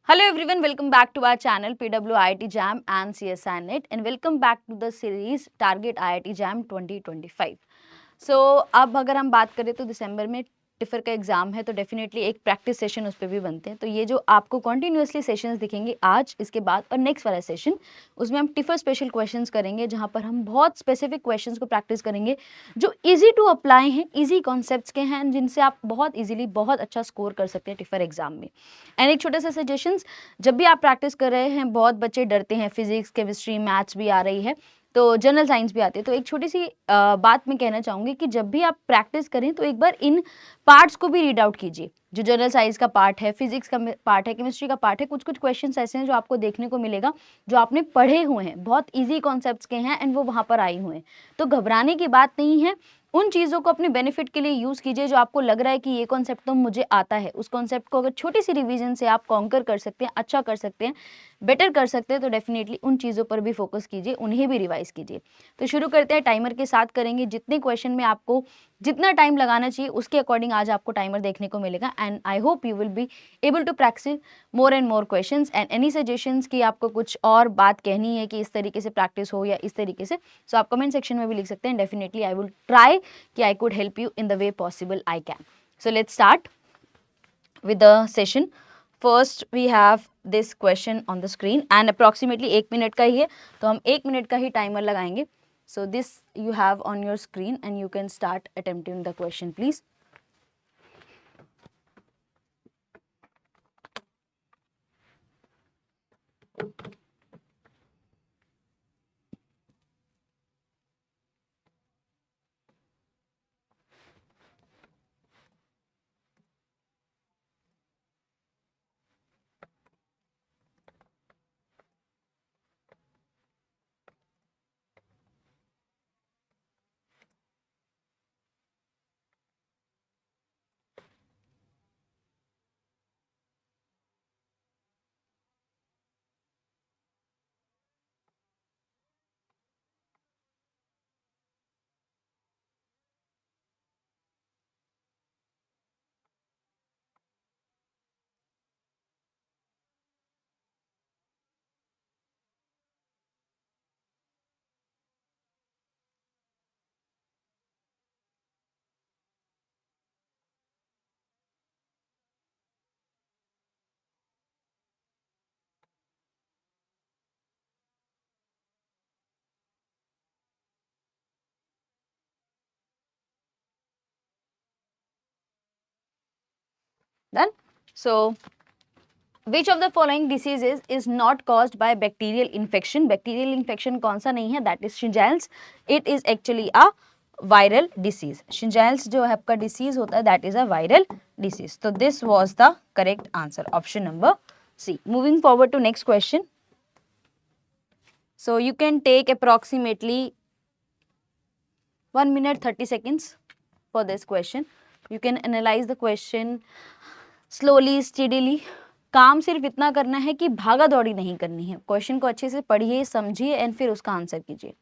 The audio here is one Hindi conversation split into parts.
Hello everyone, welcome back to our channel PWIT Jam and CSI Net and welcome back to the series Target IIT Jam 2025. सो अब अगर हम बात करें तो दिसंबर में टिफर का एग्जाम है तो डेफिनेटली एक प्रैक्टिस सेशन उस पर भी बनते हैं। तो ये जो आपको कॉन्टिन्यूसली सेशंस दिखेंगे आज, इसके बाद और नेक्स्ट वाला सेशन, उसमें हम टिफर स्पेशल क्वेश्चंस करेंगे जहां पर हम बहुत स्पेसिफिक क्वेश्चंस को प्रैक्टिस करेंगे जो इजी टू अप्लाई हैं, इजी कॉन्सेप्ट्स के हैं, जिनसे आप बहुत इजीली बहुत अच्छा स्कोर कर सकते हैं टिफर एग्जाम में। एंड एक छोटा सा सजेशंस, जब भी आप प्रैक्टिस कर रहे हैं, बहुत बच्चे डरते हैं, फिजिक्स केमिस्ट्री मैथ्स भी आ रही है तो जनरल साइंस भी आती है, तो एक छोटी सी बात मैं कहना चाहूँगी कि जब भी आप प्रैक्टिस करें तो एक बार इन पार्ट्स को भी रीड आउट कीजिए। जो जनरल साइंस का पार्ट है, फिजिक्स का पार्ट है, केमिस्ट्री का पार्ट है, कुछ कुछ क्वेश्चंस ऐसे हैं जो आपको देखने को मिलेगा जो आपने पढ़े हुए हैं, बहुत ईजी कॉन्सेप्ट्स के हैं एंड वो वहाँ पर आए हुए हैं। तो घबराने की बात नहीं है, उन चीज़ों को अपने बेनिफिट के लिए यूज़ कीजिए जो आपको लग रहा है कि ये कॉन्सेप्ट तो मुझे आता है। उस कॉन्सेप्ट को अगर छोटी सी रिवीजन से आप कॉन्कर कर सकते हैं, अच्छा कर सकते हैं, बेटर कर सकते हैं, तो डेफिनेटली उन चीज़ों पर भी फोकस कीजिए, उन्हें भी रिवाइज कीजिए। तो शुरू करते हैं, टाइमर के साथ करेंगे। जितने क्वेश्चन में आपको जितना टाइम लगाना चाहिए उसके अकॉर्डिंग आज आपको टाइमर देखने को मिलेगा and I hope you will be able to practise more and more questions and any suggestions कि आपको कुछ और बात कहनी है कि इस तरीके से प्रैक्टिस हो या इस तरीके से, सो आप कमेंट सेक्शन में भी लिख सकते हैं। डेफिनेटली आई विल ट्राई कि I could help you in the way possible I can. So let's start with the session. First we have this question on the screen and approximately 1 minute का ही है, तो हम 1 मिनट का ही टाइमर लगाएंगे. So this you have on your screen and you can start attempting the question please. Done. So which of the following diseases is not caused by bacterial infection? Bacterial infection कौन सा नहीं है? That is shingles. It is actually a viral disease. Shingles जो है आपका disease होता है, that is a viral disease. So this was the correct answer. Option number C. Moving forward to next question. So you can take approximately 1 minute 30 seconds for this question. You can analyze the question slowly, steadily. काम सिर्फ इतना करना है कि भागा दौड़ी नहीं करनी है। क्वेश्चन को अच्छे से पढ़िए, समझिए एंड फिर उसका आंसर कीजिए।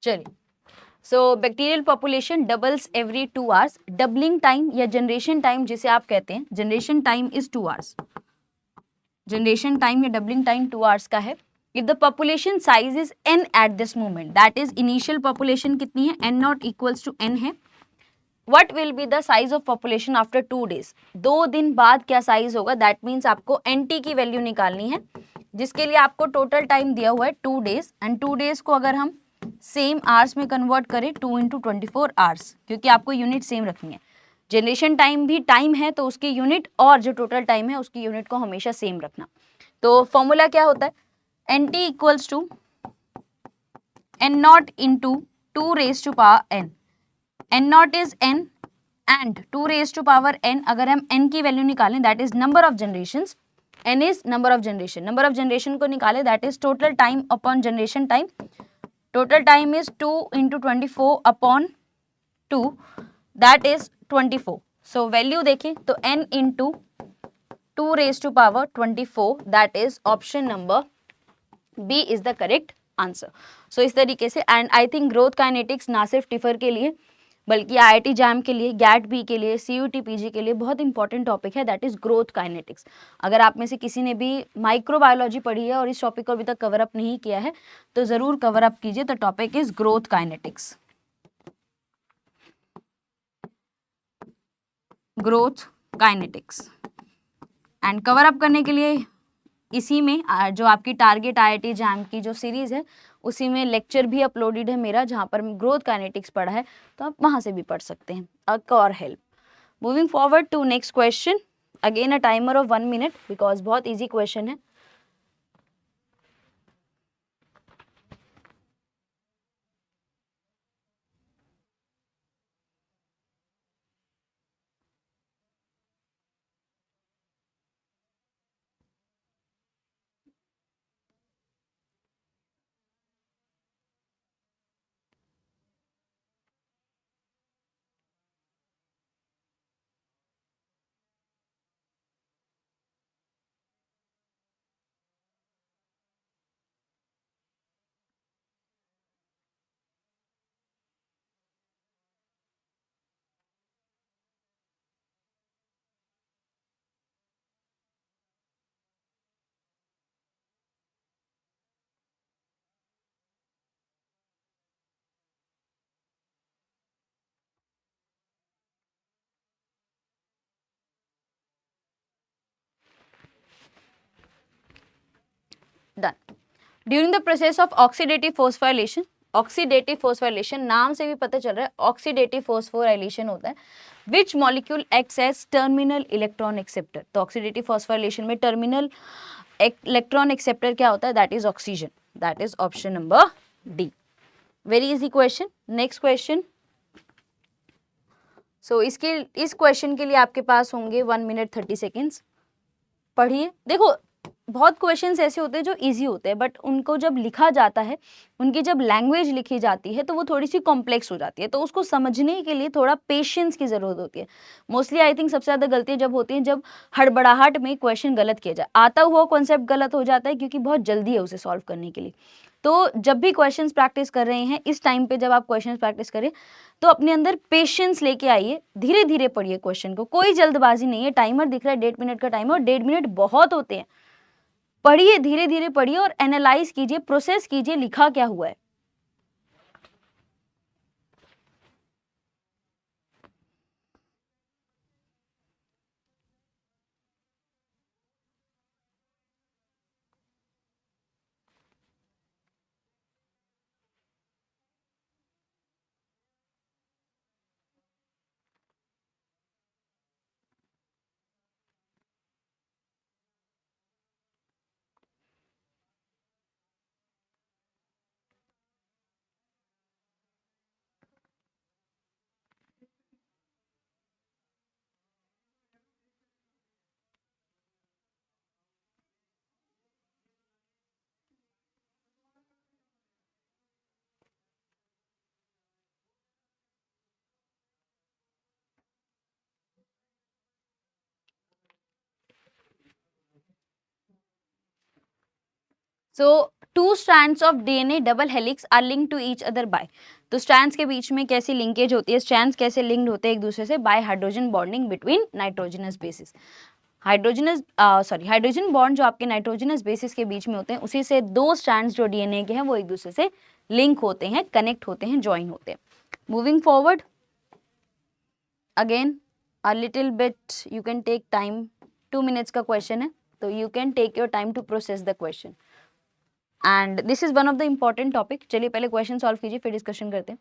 चलिए, so bacterial population doubles every 2 hours. Doubling time या जनरेशन टाइम जिसे आप कहते हैं, generation time is 2 hours. Generation time या डबलिंग टाइम 2 आवर्स का है. If the population size is n at this moment, that is initial population कितनी है, n not equals to n है. What will be the size of population after 2 days, 2 दिन बाद क्या साइज होगा. दैट मीन्स आपको nt की वैल्यू निकालनी है, जिसके लिए आपको टोटल टाइम दिया हुआ है 2 डेज. एंड 2 डेज को अगर हम सेम आवर्स में कन्वर्ट करें 2 इंटू 24 आवर्स, क्योंकि आपको यूनिट सेम रखनी है. जनरेशन टाइम भी टाइम है तो उसकी यूनिट और जो टोटल टाइम है उसकी यूनिट को हमेशा सेम रखना. तो फॉर्मूला क्या होता है, nt equals to n nought into 2 raise to power n. n nought is n and 2 raise to power n. अगर हम n की वैल्यू निकालें that is number of generations, n is number of generation. Number of generation को निकालें that is total time upon generation time. Total time is 2 into 24 upon 2, that is 24. So value देखें तो n into 2 raise to power 24, that is option number B is the correct answer. So इस तरीके से. And I think growth kinetics ना सिर्फ टिफर के लिए बल्कि IIT जैम के लिए, गैट बी के लिए, CUT PG के लिए बहुत इंपॉर्टेंट टॉपिक है, दैट इज ग्रोथ काइनेटिक्स. अगर आप में से किसी ने भी माइक्रोबायोलॉजी पढ़ी है और इस टॉपिक को अभी तक कवर अप नहीं किया है तो जरूर कवर अप कीजिए. The topic is growth kinetics. Growth kinetics. And cover up करने के लिए इसी में जो आपकी टारगेट IIT जैम की जो सीरीज है उसी में लेक्चर भी अपलोडेड है मेरा, जहाँ पर ग्रोथ काइनेटिक्स पढ़ा है, तो आप वहाँ से भी पढ़ सकते हैं. और help. Moving forward to next question. Again a timer of 1 minute because बहुत इजी क्वेश्चन है. Done. During the process of oxidative phosphorylation, oxidative phosphorylation नाम से भी पता चल रहा है ऑक्सीडेटिव फोस्फोराइलेशन होता है. Which molecule acts as terminal electron acceptor. तो ऑक्सीडेटिव फोस्फोराइलेशन में टर्मिनल इलेक्ट्रॉन एक्सेप्टर क्या होता है, that is oxygen. That is option number D. Very easy question. Next question. So इस क्वेश्चन के लिए आपके पास होंगे 1 मिनट 30 सेकेंड्स. पढ़िए. देखो बहुत क्वेश्चंस ऐसे होते हैं जो इजी होते हैं बट उनको जब लिखा जाता है, उनकी जब लैंग्वेज लिखी जाती है तो वो थोड़ी सी कॉम्प्लेक्स हो जाती है, तो उसको समझने के लिए थोड़ा पेशेंस की जरूरत होती है. मोस्टली आई थिंक सबसे ज्यादा गलतियां जब होती हैं जब हड़बड़ाहट में क्वेश्चन गलत किया जाए, आता हुआ कॉन्सेप्ट गलत हो जाता है क्योंकि बहुत जल्दी है उसे सॉल्व करने के लिए. तो जब भी क्वेश्चंस प्रैक्टिस कर रहे हैं इस टाइम पे, जब आप क्वेश्चंस प्रैक्टिस करें तो अपने अंदर पेशेंस लेके आइए, धीरे धीरे पढ़िए क्वेश्चन को, कोई जल्दबाजी नहीं है. टाइमर दिख रहा है 1.5 मिनट का टाइमर, और 1.5 मिनट बहुत होते हैं. पढ़िए, धीरे धीरे पढ़िए और एनालाइज कीजिए, प्रोसेस कीजिए लिखा क्या हुआ है. So two strands of DNA double helix are link to each other by, तो स्ट्रैंड्स के बीच में कैसी लिंकेज होती है, स्ट्रैंड्स कैसे लिंक्ड होते हैं एक दूसरे से, bye hydrogen bonding between nitrogenous bases. Hydrogen bond जो आपके नाइट्रोजनस बेसिस के बीच में होते हैं, उसी से दो स्ट्रैंड्स जो डीएनए के हैं वो एक दूसरे से लिंक होते हैं, कनेक्ट होते हैं, ज्वाइन होते हैं। Moving forward, again a little bit you can take time, 2 minutes का क्वेश्चन है, तो you can take your time to process the question, and this is one of the important topic. चलिए पहले क्वेश्चन सॉल्व कीजिए, फिर डिस्कशन करते हैं।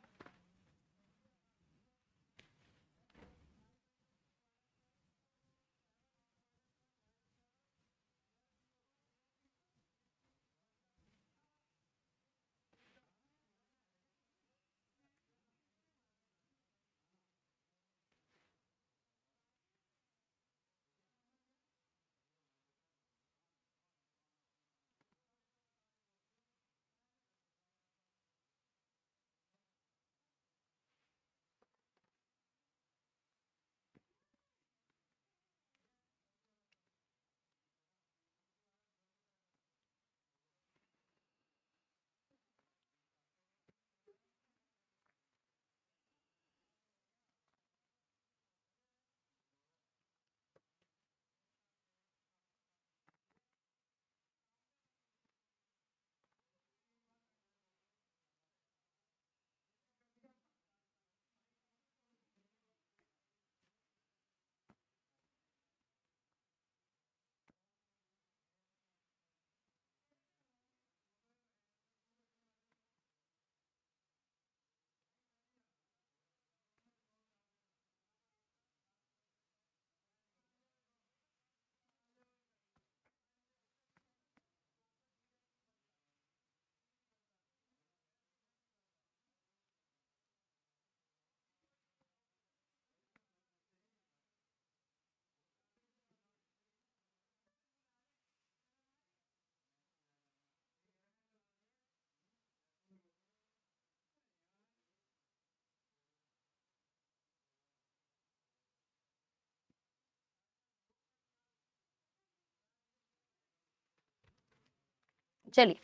चलिए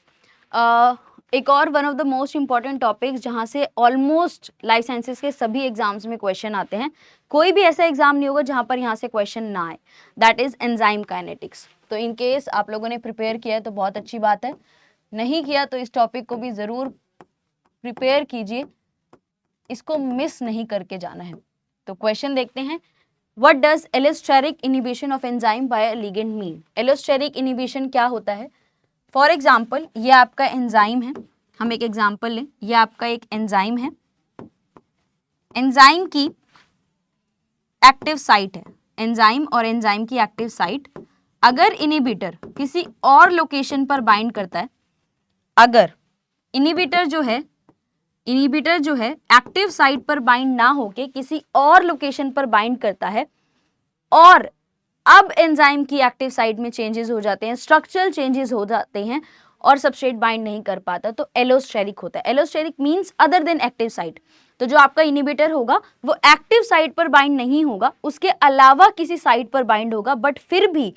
एक और one of the most important topics जहाँ से ऑलमोस्ट लाइफ साइंसेस के सभी एग्जाम्स में क्वेश्चन आते हैं, कोई भी ऐसा एग्जाम नहीं होगा जहाँ पर यहाँ से क्वेश्चन ना आए, दैट इज एंजाइम काइनेटिक्स। तो इन केस आप लोगों ने प्रिपेयर किया है तो बहुत अच्छी बात है, नहीं किया तो इस टॉपिक को भी ज़रूर प्रिपेयर कीजिए, इसको मिस नहीं करके जाना है। तो क्वेश्चन देखते हैं, what does allosteric inhibition of enzyme by a ligand mean. Allosteric inhibition क्या होता है? फॉर एग्जाम्पल ये आपका एंजाइम है, हम एक एग्जाम्पल लें, ये आपका एक एंजाइम है, एंजाइम की एक्टिव साइट है, एंजाइम और एंजाइम की एक्टिव साइट, अगर इनिबिटर किसी और लोकेशन पर बाइंड करता है, अगर इनिबिटर जो है एक्टिव साइट पर बाइंड ना होके किसी और लोकेशन पर बाइंड करता है, और अब एंजाइम की एक्टिव साइट में चेंजेस हो जाते हैं, स्ट्रक्चरल चेंजेस हो जाते हैं और सबस्ट्रेट बाइंड नहीं कर पाता, तो एलोस्टेरिक होता है। Allosteric means other than active site, तो जो आपका इनिबिटर होगा वो एक्टिव साइट पर बाइंड नहीं होगा, उसके अलावा किसी साइट पर बाइंड होगा, बट फिर भी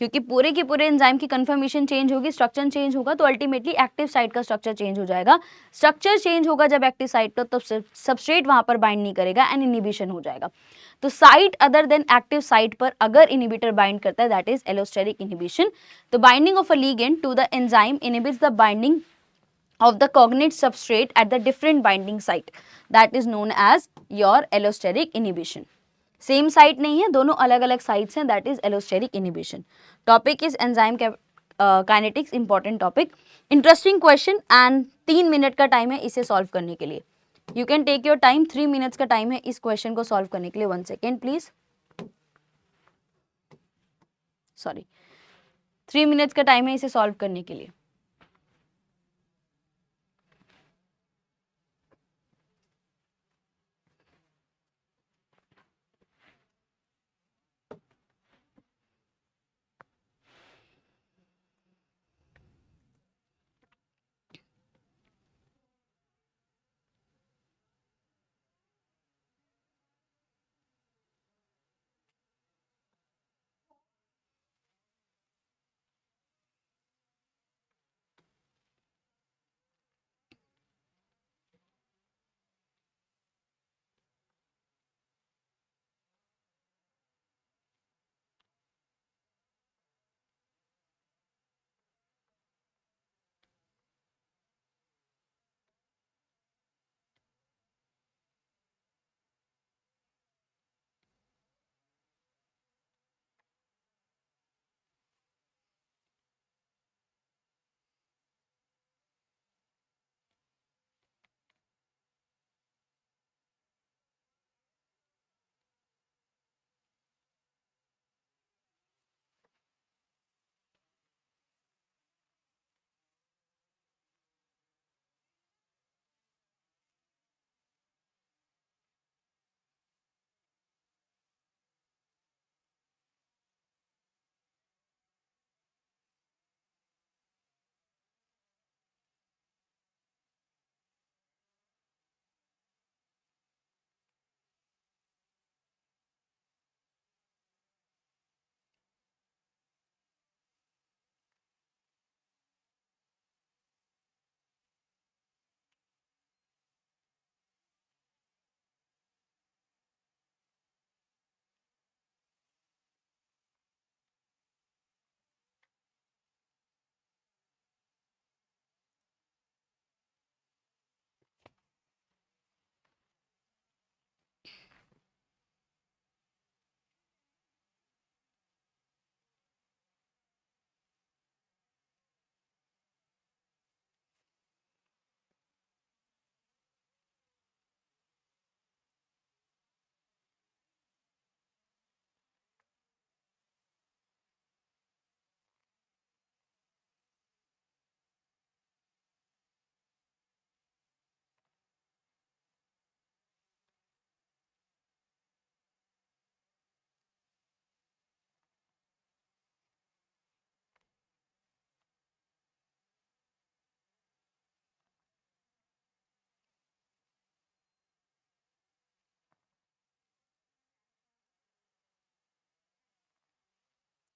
क्योंकि पूरे के पूरे एंजाइम की कन्फर्मेशन चेंज होगी, स्ट्रक्चर चेंज होगा, तो अल्टीमेटली एक्टिव साइट का स्ट्रक्चर चेंज हो जाएगा। स्ट्रक्चर चेंज होगा जब एक्टिव साइट का, तो सबस्ट्रेट वहां पर बाइंड नहीं करेगा एंड इनिबिशन हो जाएगा। तो site other than active site पर अगर इनिबिटर बाइंड करता है, दैट इज एलोस्टेरिक इनिबिशन। तो binding of a ligand to the enzyme inhibits the binding of the cognate substrate at the different binding site, that is known as your allosteric inhibition. Same site नहीं है, दोनों अलग अलग साइट्स हैं, that is allosteric inhibition. Topic is enzyme kinetics, important topic, interesting question, and 3 minute का टाइम है इसे सॉल्व करने के लिए। You can take your time, 3 minutes का टाइम है इस क्वेश्चन को सॉल्व करने के लिए। 1 सेकेंड प्लीज, सॉरी, 3 मिनट्स का टाइम है इसे सॉल्व करने के लिए।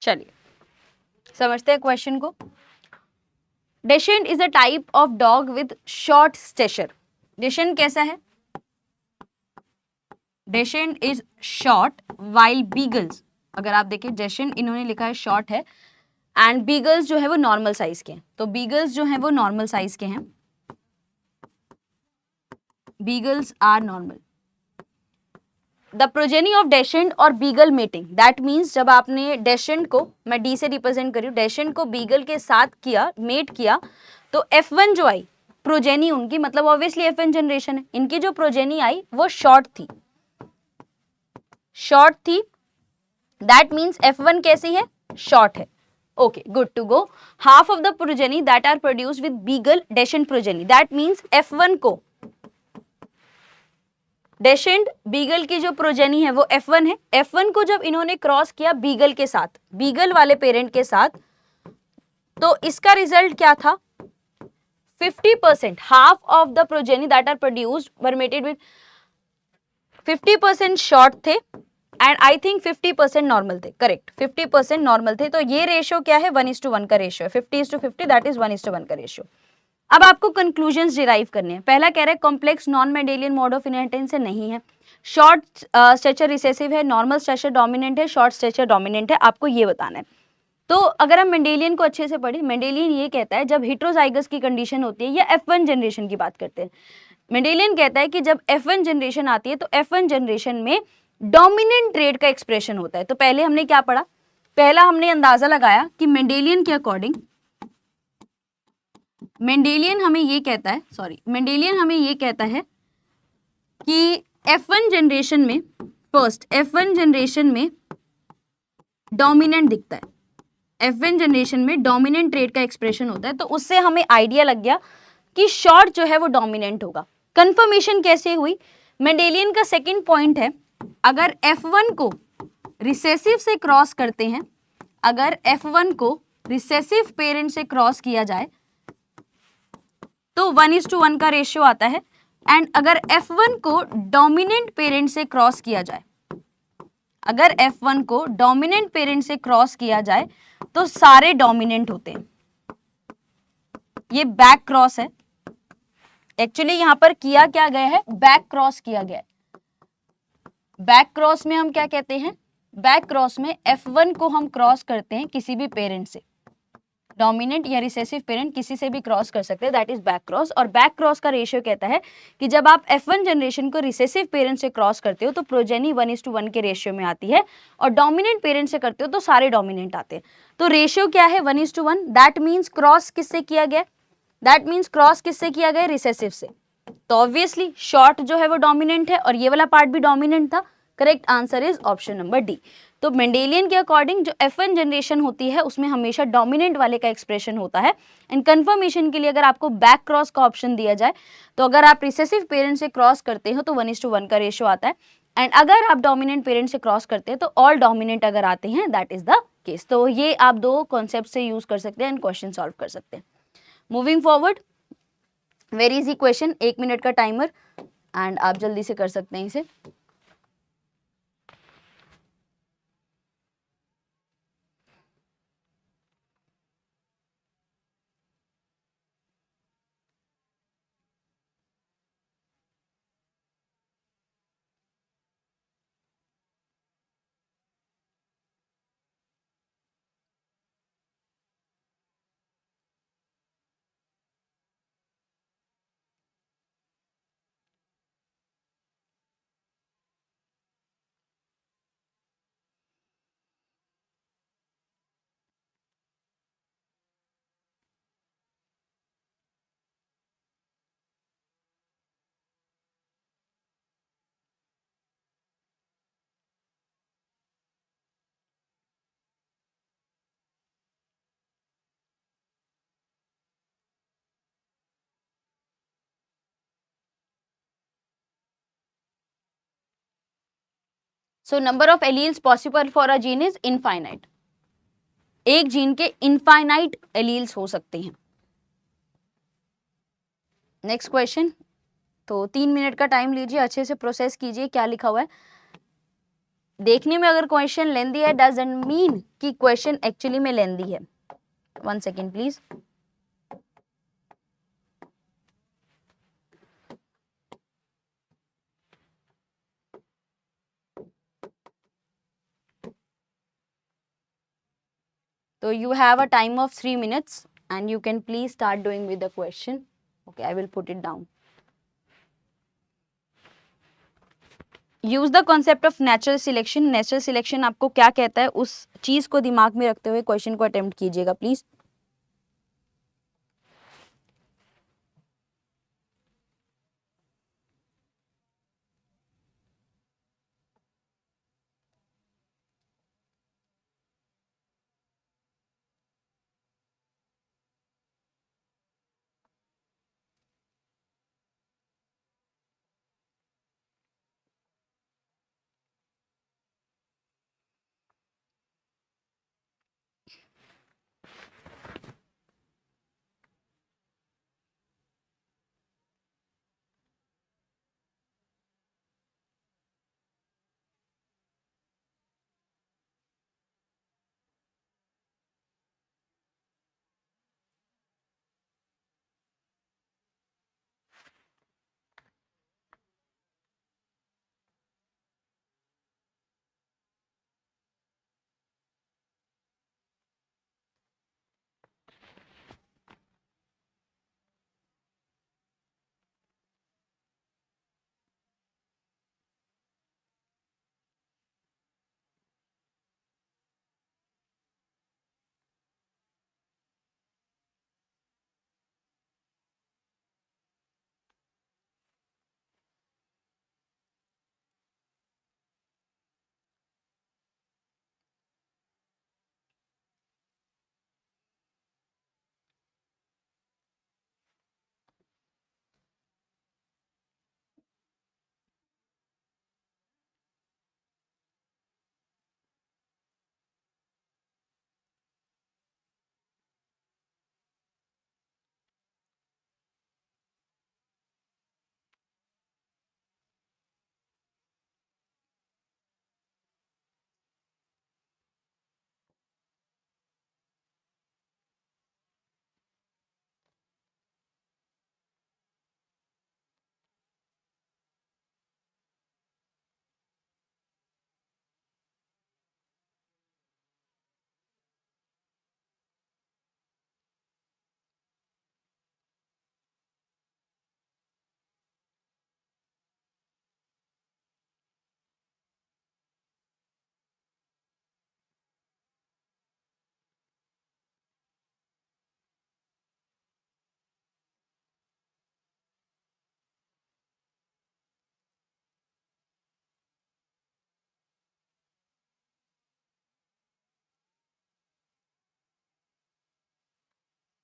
चलिए समझते हैं क्वेश्चन को। Dachshund is a type of dog with short stature. Dachshund कैसा है? Dachshund is short while beagles, अगर आप देखें डेशेंट इन्होंने लिखा है शॉर्ट है, एंड बीगल्स जो है वो नॉर्मल साइज के हैं। तो बीगल्स जो है वो नॉर्मल साइज के हैं, beagles are normal. The progeny of dachshund और बीगल मेटिंग, दैट मीन्स जब आपने डेशेंट को, मैं डी से रिप्रेजेंट करी हूँ, डेशेंट को बीगल के साथ किया, मेट किया, तो F1 जो आई प्रोजेनी उनकी, मतलब ऑब्वियसली F1 जनरेशन है, इनकी जो प्रोजेनी आई वो शॉर्ट थी, शॉर्ट थी, दैट मीन्स F1 कैसी है? शॉर्ट है। Okay, good to go. Half of the progeny that are produced with beagle dachshund progeny, that means F1 को, डेशेंट बीगल की जो प्रोजेनी है वो F1 है, F1 को जब इन्होंने क्रॉस किया बीगल के साथ, बीगल वाले पेरेंट के साथ, तो इसका रिजल्ट क्या था? 50%, half of the progeny that are produced were mated with 50% short थे एंड आई थिंक 50% नॉर्मल थे। करेक्ट, 50% नॉर्मल थे। तो ये रेशियो क्या है? 1:1 का रेशियो है। 50:50 दैट इज 1:1 का रेशियो। अब आपको कंक्लूजन्स डिराइव करने हैं। पहला कह रहे हैं complex non Mendelian mode of inheritance है, नहीं है। शॉर्ट स्टेचर रिसेसिव है, नॉर्मल स्टेचर डोमिनेंट है, शॉर्ट स्टेचर डोमिनेंट है, आपको ये बताना है। तो अगर हम मेंडेलियन को अच्छे से पढ़े, मेंडेलियन ये कहता है जब हेटेरोजाइगस की कंडीशन होती है, या F1 जनरेशन की बात करते हैं, मेंडेलियन कहता है कि जब F1 जनरेशन आती है तो F1 जनरेशन में डोमिनेंट ट्रेट का एक्सप्रेशन होता है। तो पहले हमने क्या पढ़ा? पहला हमने अंदाजा लगाया कि मेंडेलियन के अकॉर्डिंग, मेंडेलियन हमें ये कहता है कि F1 जनरेशन में, फर्स्ट F1 जनरेशन में डोमिनेंट दिखता है, F1 जनरेशन में डोमिनेंट ट्रेट का एक्सप्रेशन होता है। तो उससे हमें आइडिया लग गया कि शॉर्ट जो है वो डोमिनेंट होगा। कंफर्मेशन कैसे हुई? मेंडेलियन का सेकंड पॉइंट है, अगर F1 को रिसेसिव से क्रॉस करते हैं, अगर F1 को रिसेसिव पेरेंट से क्रॉस किया जाए तो 1:1 का रेशियो आता है, एंड अगर F1 को डोमिनेंट पेरेंट से क्रॉस किया जाए, अगर F1 को डोमिनेंट पेरेंट से क्रॉस किया जाए तो सारे डोमिनेंट होते हैं। ये बैक क्रॉस है, एक्चुअली यहां पर किया क्या गया है? बैक क्रॉस किया गया है। बैक क्रॉस में हम क्या कहते हैं? बैक क्रॉस में F1 को हम क्रॉस करते हैं किसी भी पेरेंट से, डोमिनेंट या रिसेसिव पेरेंट किसी से भी क्रॉस कर सकते हैं, दैट इज बैक क्रॉस। और बैक क्रॉस का रेशियो कहता है कि जब आप F1 जनरेशन को रिसेसिव पेरेंट से क्रॉस करते हो तो प्रोजेनी 1:1 के रेशियो में आती है, और डोमिनेंट पेरेंट से करते हो तो सारे डोमिनेंट आते हैं। तो रेशियो क्या है? 1:1। दैट मीन्स क्रॉस किससे किया गया? दैट मीन्स क्रॉस किससे किया गया? रिसेसिव से। तो ऑब्वियसली शॉर्ट जो है वो डोमिनेंट है और ये वाला पार्ट भी डोमिनेंट था। Correct answer is option number D. तो मेंडेलियन के अकॉर्डिंग जो F1 जनरेशन होती है उसमें हमेशा डोमिनेंट वाले का एक्सप्रेशन होता है। एंड कंफर्मेशन के लिए अगर आपको बैक क्रॉस का ऑप्शन दिया जाए, तो अगर आप रिसेसिव पेरेंट से क्रॉस करते हो तो 1:1 का रेशियो आता है, एंड अगर आप डोमिनेंट पेरेंट से क्रॉस करते हैं तो ऑल डोमिनेंट अगर आते हैं, दैट इज द केस। तो ये आप दो कॉन्सेप्ट से यूज कर सकते हैं एंड क्वेश्चन सॉल्व कर सकते हैं। Moving forward, very easy question, 1 minute का टाइमर, एंड आप जल्दी से कर सकते हैं इसे। So number of alleles possible for a gene is infinite. एक जीन के इनफाइनाइट एलील्स हो सकते हैं। नेक्स्ट क्वेश्चन, तो 3 मिनट का टाइम लीजिए, अच्छे से प्रोसेस कीजिए क्या लिखा हुआ है। देखने में अगर क्वेश्चन लेंदी है डजंट मीन कि क्वेश्चन एक्चुअली में लेंदी है. 1 second please. So you have a time of 3 minutes and you can please start doing with the question. Okay, I will put it down. Use the concept of natural selection. Natural selection आपको क्या कहता है उस चीज को दिमाग में रखते हुए क्वेश्चन को अटेम्प्ट कीजिएगा प्लीज.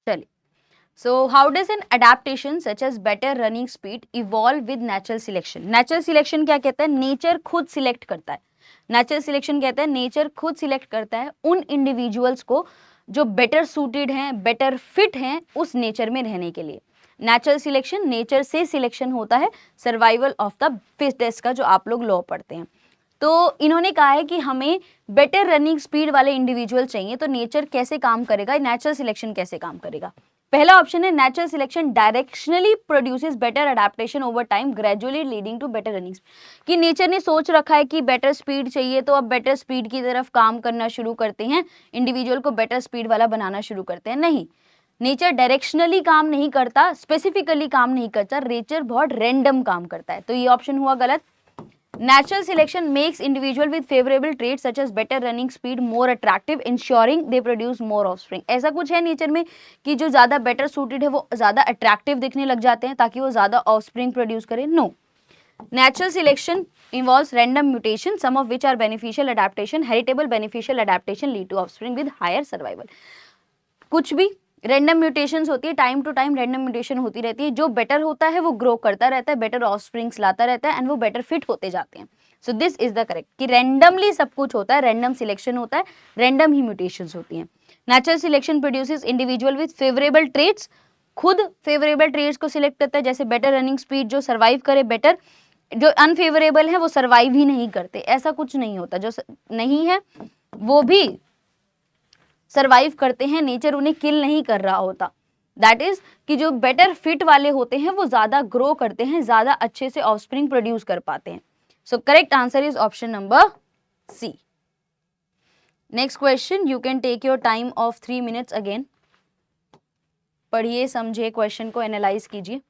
चलिए. So how does an adaptation such as better running speed evolve with natural selection? Natural selection क्या कहता है? नेचर खुद सिलेक्ट करता है. नेचुरल सिलेक्शन कहता है नेचर खुद सिलेक्ट करता है उन इंडिविजुअल्स को जो बेटर सूटेड हैं, बेटर फिट हैं उस नेचर में रहने के लिए. नेचुरल सिलेक्शन नेचर से सिलेक्शन होता है सर्वाइवल ऑफ द फिटेस्ट का, जो आप लोग लॉ पढ़ते हैं. तो इन्होंने कहा है कि हमें बेटर रनिंग स्पीड वाले इंडिविजुअल चाहिए. तो नेचर कैसे काम करेगा, नेचुरल सिलेक्शन कैसे काम करेगा? पहला ऑप्शन है natural selection directionally produces better adaptation over time gradually leading to better running. कि नेचर ने सोच रखा है कि बेटर स्पीड चाहिए तो अब बेटर स्पीड की तरफ काम करना शुरू करते हैं, इंडिविजुअल को बेटर स्पीड वाला बनाना शुरू करते हैं. नहीं, नेचर डायरेक्शनली काम नहीं करता, स्पेसिफिकली काम नहीं करता, नेचर बहुत रैंडम काम करता है. तो ये ऑप्शन हुआ गलत. Natural selection makes individual with favorable traits such as better running speed more attractive, ensuring they produce more offspring. ऐसा कुछ है नेचर में कि जो ज़्यादा better suited है वो ज़्यादा attractive दिखने लग जाते हैं ताकि वो ज़्यादा offspring produce करें? No. Natural selection involves random mutation, some of which are beneficial adaptation. Heritable beneficial adaptation lead to offspring with higher survival. कुछ भी रैंडम म्यूटेशंस होती है, time to time random mutation होती रहती है. जो बेटर होता है वो ग्रो करता रहता है, बेटर ऑफस्प्रिंग्स लाता रहता है एंड वो बेटर फिट होते जाते हैं. So this is the correct कि रैंडमली सब कुछ होता है, रैंडम सिलेक्शन होता है, रैंडम ही म्यूटेशंस होती हैं. Natural selection produces individual with favourable traits, खुद फेवरेबल ट्रेट्स को सिलेक्ट करता है, जैसे बेटर रनिंग स्पीड जो सर्वाइव करे बेटर, जो अनफेवरेबल है वो सर्वाइव ही नहीं करते, ऐसा कुछ नहीं होता। जो नहीं है वो भी सर्वाइव करते हैं, नेचर उन्हें किल नहीं कर रहा होता। दैट इज कि जो बेटर फिट वाले होते हैं वो ज्यादा ग्रो करते हैं, ज्यादा अच्छे से ऑफस्प्रिंग प्रोड्यूस कर पाते हैं। So correct answer is option number C. Next question, you can take your time of 3 minutes again. पढ़िए, समझिए, क्वेश्चन को एनालाइज कीजिए।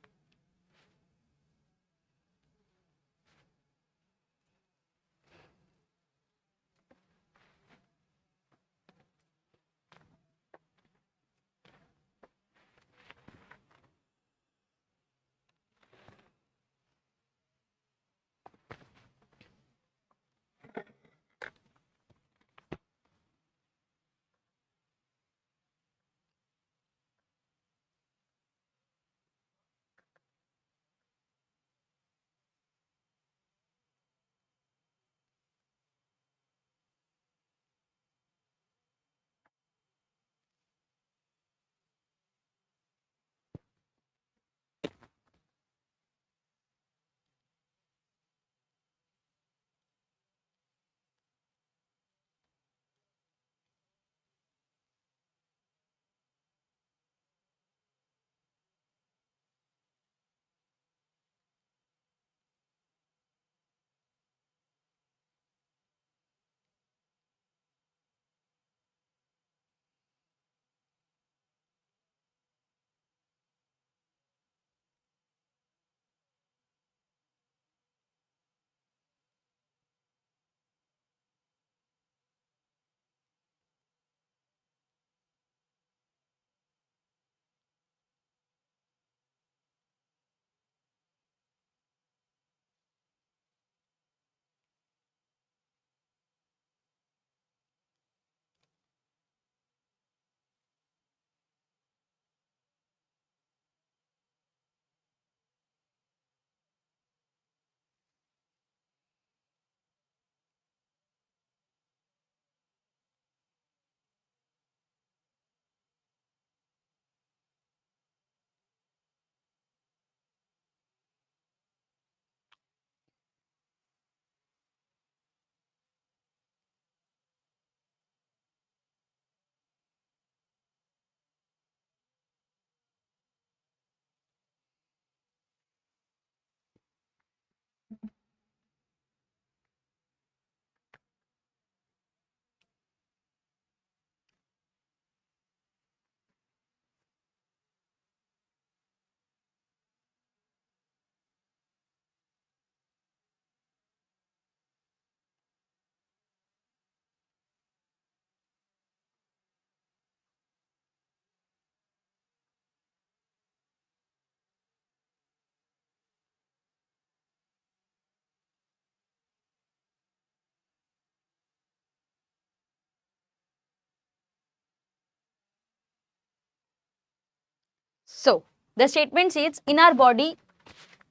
So, the statement says, in our body,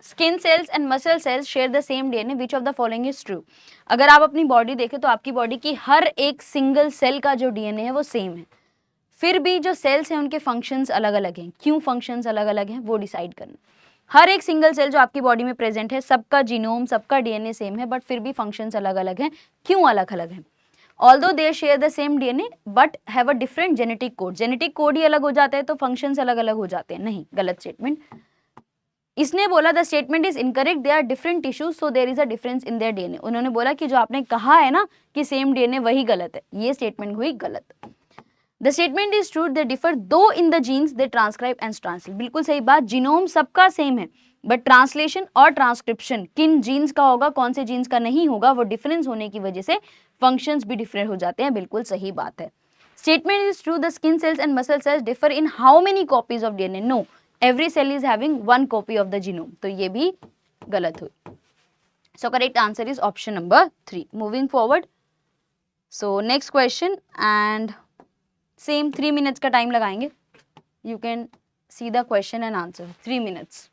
skin cells and muscle sales share the same DNA, which of the following is true. अगर आप अपनी बॉडी देखें तो आपकी बॉडी की हर एक सिंगल सेल का जो डीएनए है वो सेम है, फिर भी जो सेल्स हैं उनके फंक्शंस अलग अलग हैं। क्यों फंक्शंस अलग अलग हैं वो डिसाइड करना। हर एक सिंगल सेल जो आपकी बॉडी में प्रेजेंट है, सबका जीनोम, सबका डीएनए सेम है, बट फिर भी फंक्शंस अलग अलग हैं। क्यों अलग अलग हैं? Although they share the same DNA but have a different genetic code. Genetic code ही अलग हो जाता है तो फंक्शंस अलग अलग हो जाते हैं? नहीं, गलत स्टेटमेंट। इसने बोला the statement is incorrect, they are different tissues so there is a difference in their DNA. उन्होंने बोला कि जो आपने कहा है ना कि सेम डीएनए, वही गलत है। ये स्टेटमेंट हुई गलत। The statement is true, they differ though in the genes they transcribe and translate. बिल्कुल सही बात, जीनोम सबका सेम है बट ट्रांसलेशन और ट्रांसक्रिप्शन किन जीन्स का होगा, कौन से जीन्स का नहीं होगा, वो डिफरेंस होने की वजह से फंक्शंस भी डिफरेंट हो जाते हैं। बिल्कुल सही बात है। Statement is true, the skin cells and muscle cells differ in how many copies of DNA. No, every cell is having one copy of the genome. तो ये भी गलत हुई। So correct answer is option number 3। Moving forward, so next question and same 3 minutes का टाइम लगाएंगे। You can see the question and answer, 3 minutes.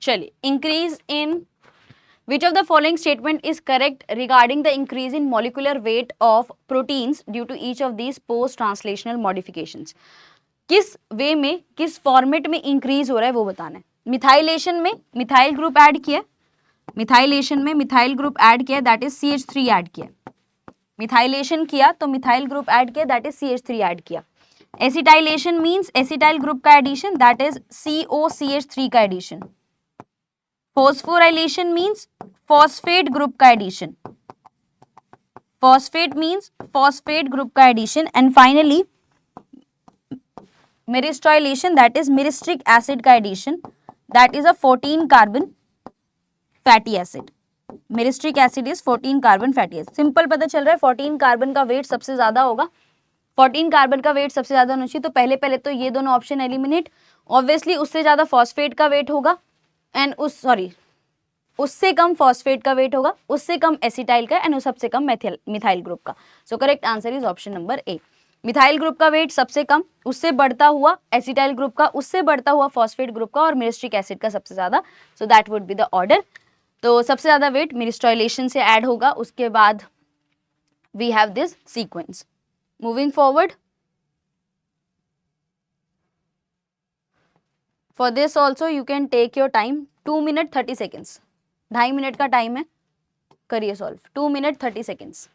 चलिए, increase in which of the following statement is correct regarding the increase in molecular weight of proteins due to each of these post translational modifications? किस वे में, किस फॉर्मेट में इंक्रीज हो रहा है वो बताना है। मिथाइलेशन में मिथाइल ग्रुप ऐड किया, मिथाइलेशन में मिथाइल ग्रुप ऐड किया, दैट इज CH3 ऐड किया। मिथाइलेशन किया तो मिथाइल ग्रुप ऐड किया, दैट इज CH3 ऐड किया। एसिटाइलेशन मींस एसिटाइल ग्रुप का एडिशन, दैट इज COCH3 का addition. Phosphorylation means phosphate group का addition, phosphate means phosphate group का addition. And finally myristoylation, that is myristic acid का addition, that is a 14 carbon fatty acid. Myristic acid is 14 carbon fatty acid. Simple पता चल रहा है 14 कार्बन का वेट सबसे ज्यादा होगा, 14 कार्बन का वेट सबसे ज्यादा होना चाहिए, तो पहले पहले तो ये दोनों ऑप्शन एलिमिनेट। ऑब्वियसली उससे ज्यादा फॉस्फेट का वेट होगा एंड उससे कम फॉस्फेट का वेट होगा, उससे कम एसिटाइल का एंड सबसे कम मिथाइल ग्रुप का। सो correct answer is option number A. Methyl group का वेट सबसे कम, उससे बढ़ता हुआ एसिटाइल ग्रुप का, उससे बढ़ता हुआ फॉस्फेट ग्रुप का और मिरिस्टिक एसिड का सबसे ज्यादा। So that would be the order. तो सबसे ज्यादा वेट मिरिस्टॉइलेशन से ऐड होगा, उसके बाद we have this sequence. Moving forward, for this also you can take your time, 2 minute 30 seconds, 2.5 minute का टाइम है, करिए सॉल्व, 2 मिनट 30 सेकेंड्स।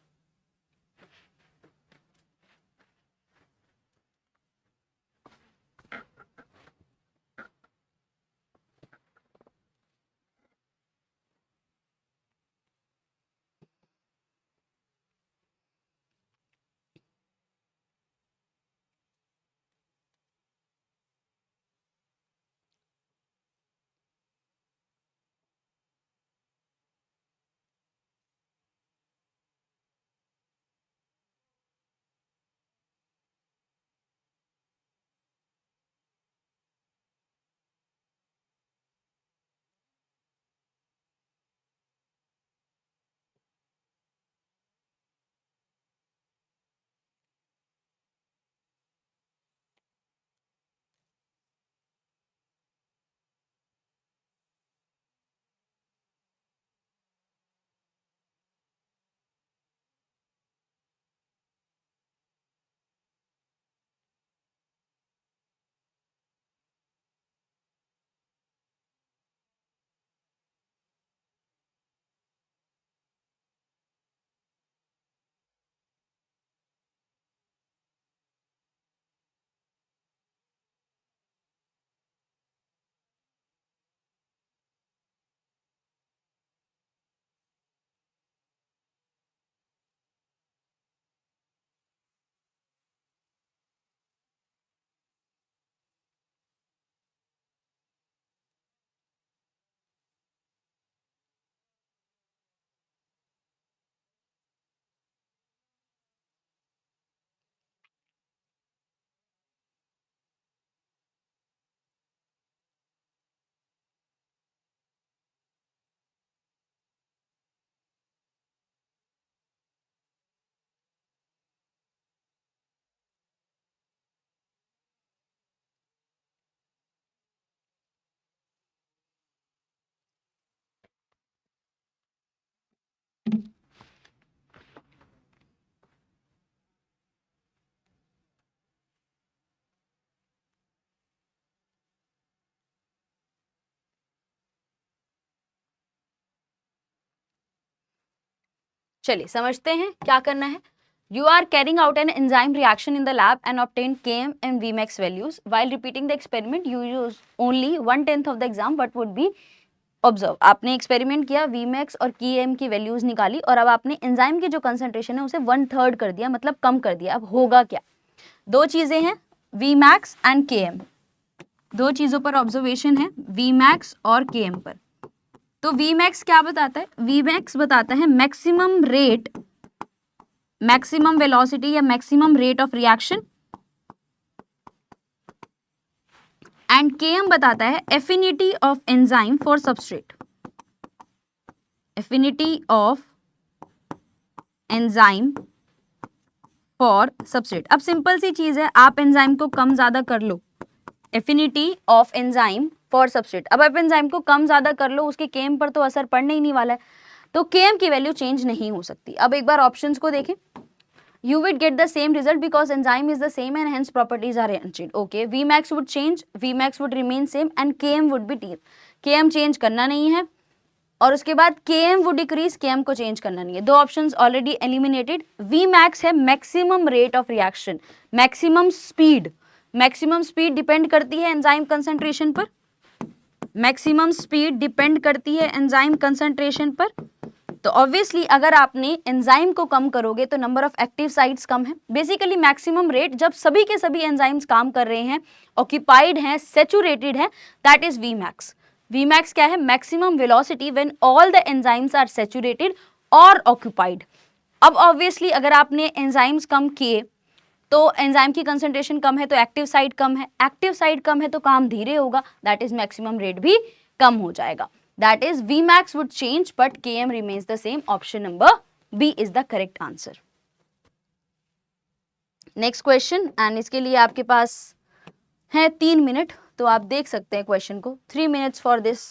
चलिए समझते हैं क्या करना है। You are carrying out an enzyme reaction in the lab and obtained Km and Vmax values. While repeating the experiment, you use only 1/10 of the exam. What would be observe? आपने एक्सपेरिमेंट किया, Vmax और Km की वैल्यूज निकाली और अब आपने एंजाइम की जो कंसंट्रेशन है उसे 1/3 कर दिया, मतलब कम कर दिया। अब होगा क्या? दो चीजें हैं, Vmax एंड Km। दो चीजों पर ऑब्जर्वेशन है, वी मैक्स और के एम पर। तो वी मैक्स क्या बताता है? वी मैक्स बताता है मैक्सिमम रेट, मैक्सिमम वेलोसिटी या maximum rate of reaction, and K M बताता है affinity of enzyme for substrate, affinity of enzyme for substrate. अब सिंपल सी चीज है, आप एंजाइम को कम ज्यादा कर लो, affinity of enzyme for substrate, अब आप एंजाइम को कम ज्यादा कर लो, उसके केएम पर तो असर पड़ने ही नहीं वाला है, तो केएम की वैल्यू चेंज नहीं हो सकती। अब एक बार ऑप्शंस को देखें, you would get the same result because enzyme is the same and hence properties are unchanged. Okay, Vmax would change, Vmax would remain same and Km would be T. Km change करना नहीं है, और उसके बाद Km would decrease, Km को change करना नहीं है। दो ऑप्शंस ऑलरेडी एलिमिनेटेड। Vmax है maximum rate of reaction, maximum speed, maximum speed depend करती है एंजाइम कंसंट्रेशन पर, मैक्सिमम स्पीड डिपेंड करती है एंजाइम कंसंट्रेशन पर। तो ऑब्वियसली अगर आपने एंजाइम को कम करोगे तो नंबर ऑफ एक्टिव साइट्स कम है। बेसिकली मैक्सिमम रेट जब सभी के सभी एंजाइम्स काम कर रहे हैं, ऑक्यूपाइड हैं, सेचुरेटेड हैं, दैट इज Vmax। Vmax क्या है? Maximum velocity when all the enzymes are saturated और ऑक्यूपाइड। अब ऑब्वियसली अगर आपने एंजाइम्स कम किए तो एंजाइम की कंसंट्रेशन कम है तो एक्टिव साइट कम है, एक्टिव साइट कम है तो काम धीरे होगा, दैट इज मैक्सिमम रेट भी कम हो जाएगा। That is Vmax would change but Km remains the same. Option number B is the correct answer. Next question, and इसके लिए आपके पास है 3 मिनट, तो आप देख सकते हैं क्वेश्चन को। 3 minutes for this.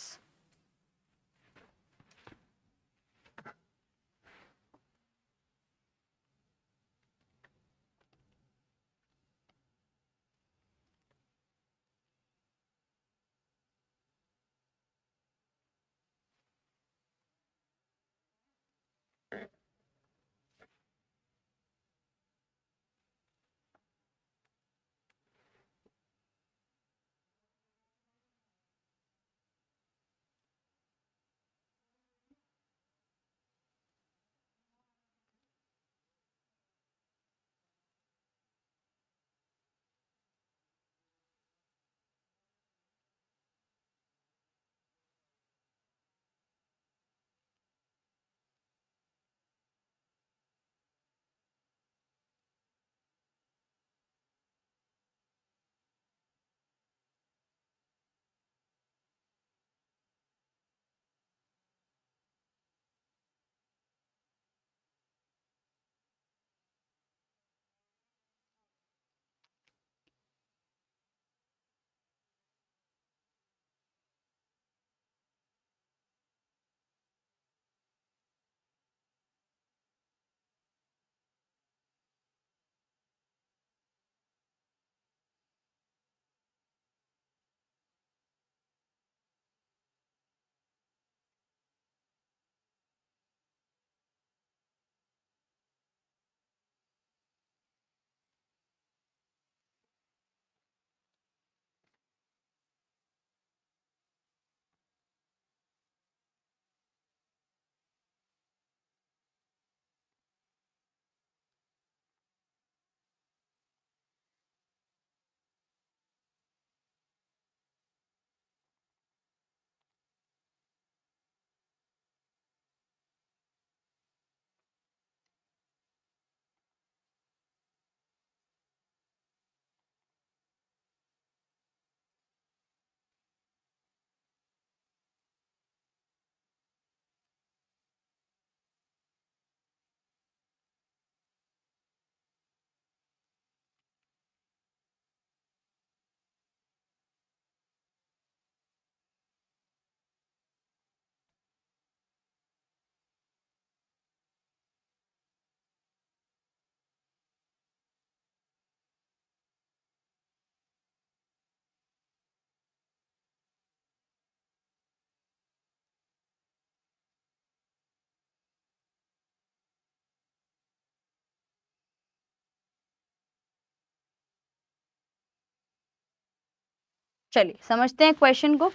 चलिए समझते हैं क्वेश्चन को।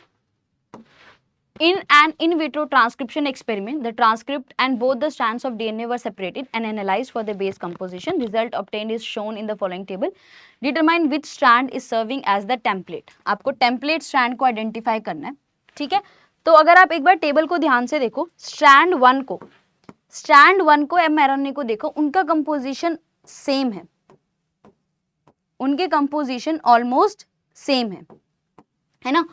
In an in vitro transcription experiment, the transcript and both the strands of DNA were separated and analyzed for their base composition. Result obtained is shown in the following table. Determine which strand is serving as the template. आपको template strand को identify करना है, ठीक है? तो अगर आप एक बार टेबल को ध्यान से देखो, स्ट्रैंड वन को mRNA को देखो, उनका कंपोजिशन सेम है, उनके कंपोजिशन ऑलमोस्ट सेम है ना?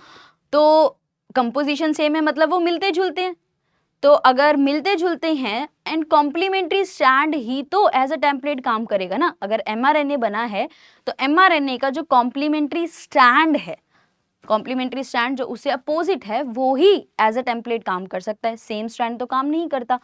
तो कंपोजिशन सेम है मतलब वो मिलते जुलते हैं। तो अगर मिलते जुलते हैं एंड कॉम्प्लीमेंट्री स्ट्रैंड ही तो एज अ टेम्पलेट काम करेगा ना। अगर mRNA बना है तो mRNA का जो कॉम्प्लीमेंट्री स्ट्रैंड है, कॉम्प्लीमेंट्री स्ट्रैंड जो उससे अपोजिट है, वो ही एज अ टेम्पलेट काम कर सकता है। सेम स्ट्रैंड तो काम नहीं करता।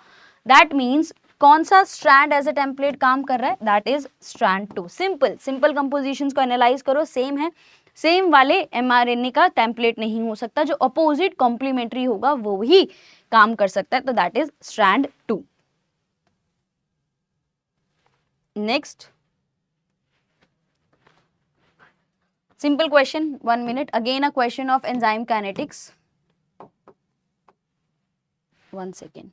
दैट मीन्स कौन सा स्ट्रैंड एज अ टेम्पलेट काम कर रहा है? That is strand 2। Simple compositions को एनालाइज करो, सेम है, सेम वाले mRNA का टेम्पलेट नहीं हो सकता, जो अपोजिट कॉम्प्लीमेंट्री होगा वो ही काम कर सकता है, तो that is strand 2। Next simple question, 1 minute, again a question of enzyme kinetics. 1 second.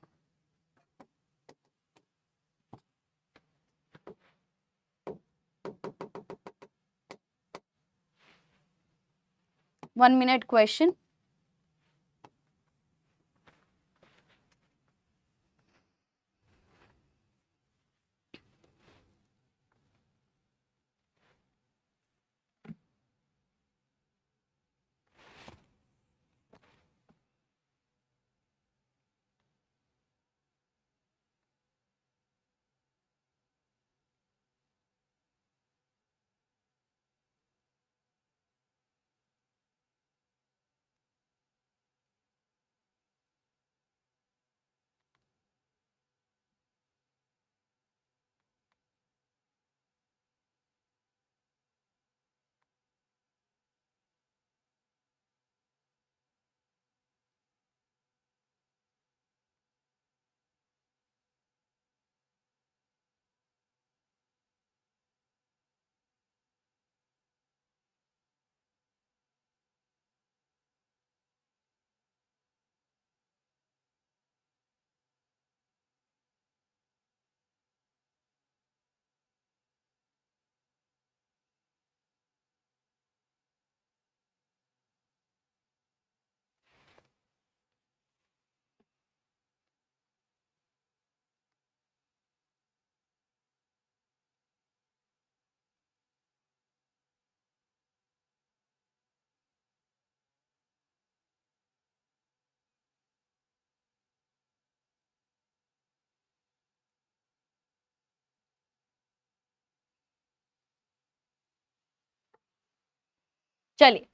One minute question. चलिए,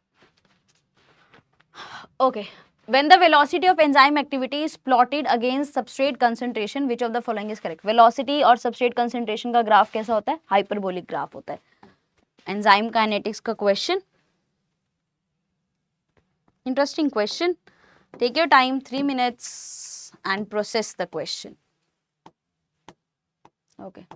okay. When the velocity of enzyme activity is plotted against substrate concentration, which of the following is correct? Velocity और substrate concentration का ग्राफ कैसा होता है? हाइपरबोलिक ग्राफ होता है। एंजाइम काइनेटिक्स का question, interesting question. Take your time, 3 minutes and process the question. Okay.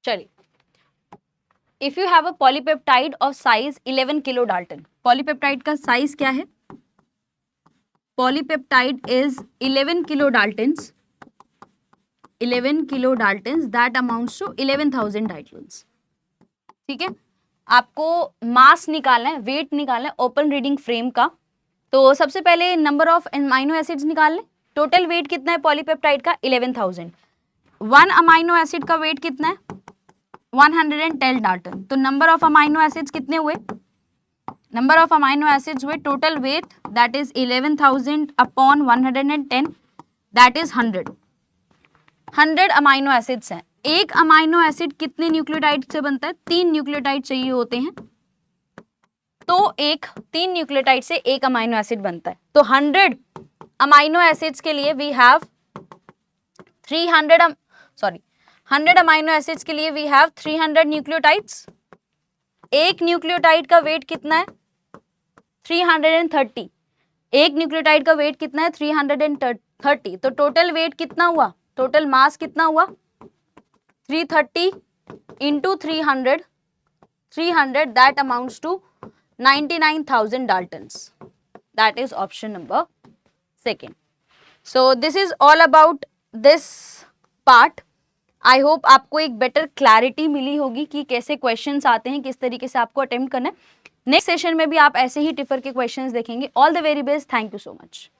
चलिए, if you have a polypeptide of size 11 kilo dalton, polypeptide का साइज क्या है? Polypeptide is 11 kilo daltons, 11 kilo daltons, that amounts to 11,000 daltons. ठीक है, आपको मास निकालना है, वेट निकालना है ओपन रीडिंग फ्रेम का। तो सबसे पहले नंबर ऑफ अमाइनो एसिड्स निकाल लें। टोटल वेट कितना है पॉलीपेप्टाइड का? 11,000। वन अमाइनो एसिड का वेट कितना है? 110 डाल्टन। तो नंबर ऑफ अमाइनो एसिड्स कितने हुए? नंबर ऑफ अमाइनो एसिड्स हुए, total weight that is 11,000 upon 110, that is 100। 100 amino acids हैं। एक अमाइनो एसिड कितने न्यूक्लियोटाइड से बनता है? 3 न्यूक्लियोटाइड चाहिए होते हैं। तो 3 न्यूक्लियोटाइड से एक अमाइनो एसिड बनता है। तो 100 अमाइनो एसिड्स के लिए वी हैव 100 अमाइनो एसिड्स के लिए वी हैव 300 न्यूक्लियोटाइड्स। एक न्यूक्लियोटाइड का वेट कितना है? 330। एक न्यूक्लियोटाइड का वेट कितना है? 330। तो टोटल वेट कितना हुआ? टोटल मास कितना हुआ? 330 into 300, that amounts to 99,000 daltons. That is option number 2. So this is all about this part. I hope आपको एक बेटर क्लैरिटी मिली होगी कि कैसे क्वेश्चंस आते हैं, किस तरीके से आपको अटेम्प्ट करना है। नेक्स्ट सेशन में भी आप ऐसे ही टिफर के क्वेश्चंस देखेंगे। All the very best, thank you so much.